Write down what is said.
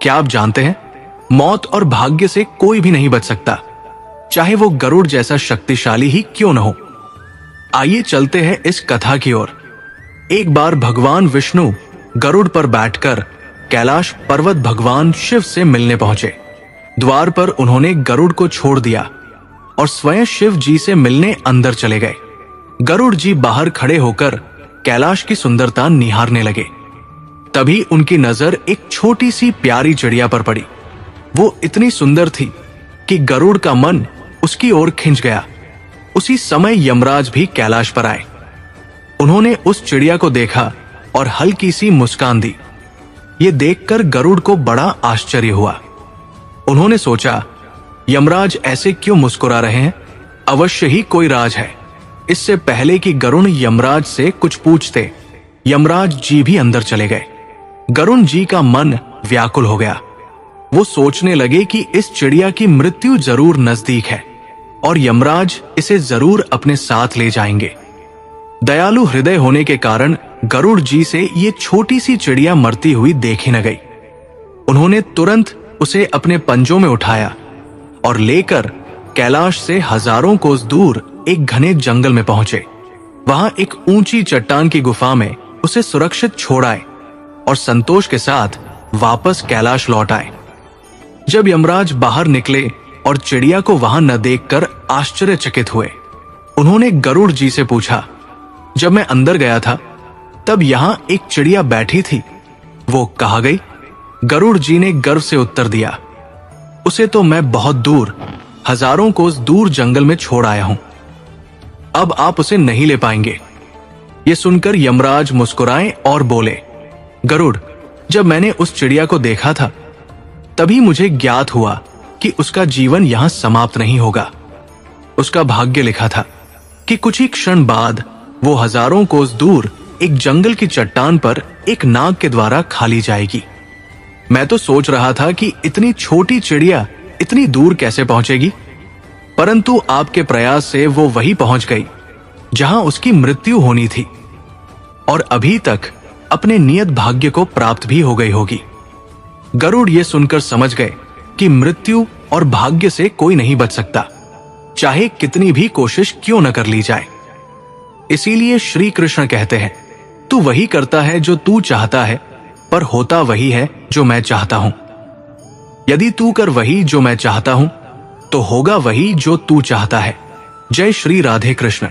क्या आप जानते हैं, मौत और भाग्य से कोई भी नहीं बच सकता, चाहे वो गरुड़ जैसा शक्तिशाली ही क्यों न हो। आइए चलते हैं इस कथा की ओर। एक बार भगवान विष्णु गरुड़ पर बैठकर कैलाश पर्वत भगवान शिव से मिलने पहुंचे। द्वार पर उन्होंने गरुड़ को छोड़ दिया और स्वयं शिव जी से मिलने अंदर चले गए। गरुड़ जी बाहर खड़े होकर कैलाश की सुंदरता निहारने लगे। तभी उनकी नजर एक छोटी सी प्यारी चिड़िया पर पड़ी। वो इतनी सुंदर थी कि गरुड़ का मन उसकी ओर खिंच गया। उसी समय यमराज भी कैलाश पर आए। उन्होंने उस चिड़िया को देखा और हल्की सी मुस्कान दी। ये देखकर गरुड़ को बड़ा आश्चर्य हुआ। उन्होंने सोचा, यमराज ऐसे क्यों मुस्कुरा रहे हैं? अवश्य ही कोई राज है। इससे पहले कि गरुड़ यमराज से कुछ पूछते, यमराज जी भी अंदर चले गए। गरुड़ जी का मन व्याकुल हो गया। वो सोचने लगे कि इस चिड़िया की मृत्यु जरूर नजदीक है और यमराज इसे जरूर अपने साथ ले जाएंगे। दयालु हृदय होने के कारण गरुड़ जी से ये छोटी सी चिड़िया मरती हुई देखी न गई। उन्होंने तुरंत उसे अपने पंजों में उठाया और लेकर कैलाश से हजारों कोस दूर एक घने जंगल में पहुंचे। वहां एक ऊंची चट्टान की गुफा में उसे सुरक्षित छोड़ आए और संतोष के साथ वापस कैलाश लौट आए। जब यमराज बाहर निकले और चिड़िया को वहां न देखकर आश्चर्यचकित हुए, उन्होंने गरुड़ जी से पूछा, जब मैं अंदर गया था तब यहां एक चिड़िया बैठी थी, वो कहाँ गई? गरुड़ जी ने गर्व से उत्तर दिया, उसे तो मैं बहुत दूर, हजारों कोस दूर जंगल में छोड़ आया हूं। अब आप उसे नहीं ले पाएंगे। ये सुनकर यमराज मुस्कुराए और बोले, गरुड़, जब मैंने उस चिड़िया को देखा था तभी मुझे ज्ञात हुआ कि उसका जीवन यहां समाप्त नहीं होगा। उसका भाग्य लिखा था कि कुछ ही क्षण बाद वो हजारों कोस दूर एक जंगल की चट्टान पर एक नाग के द्वारा खा ली जाएगी। मैं तो सोच रहा था कि इतनी छोटी चिड़िया इतनी दूर कैसे पहुंचेगी, परंतु आपके प्रयास से वो वहीं पहुंच गई जहां उसकी मृत्यु होनी थी और अभी तक अपने नियत भाग्य को प्राप्त भी हो गई होगी। गरुड़ ये सुनकर समझ गए कि मृत्यु और भाग्य से कोई नहीं बच सकता, चाहे कितनी भी कोशिश क्यों न कर ली जाए। इसीलिए श्री कृष्ण कहते हैं, तू वही करता है जो तू चाहता है, पर होता वही है जो मैं चाहता हूं। यदि तू कर वही जो मैं चाहता हूं तो होगा वही जो तू चाहता है। जय श्री राधे कृष्ण।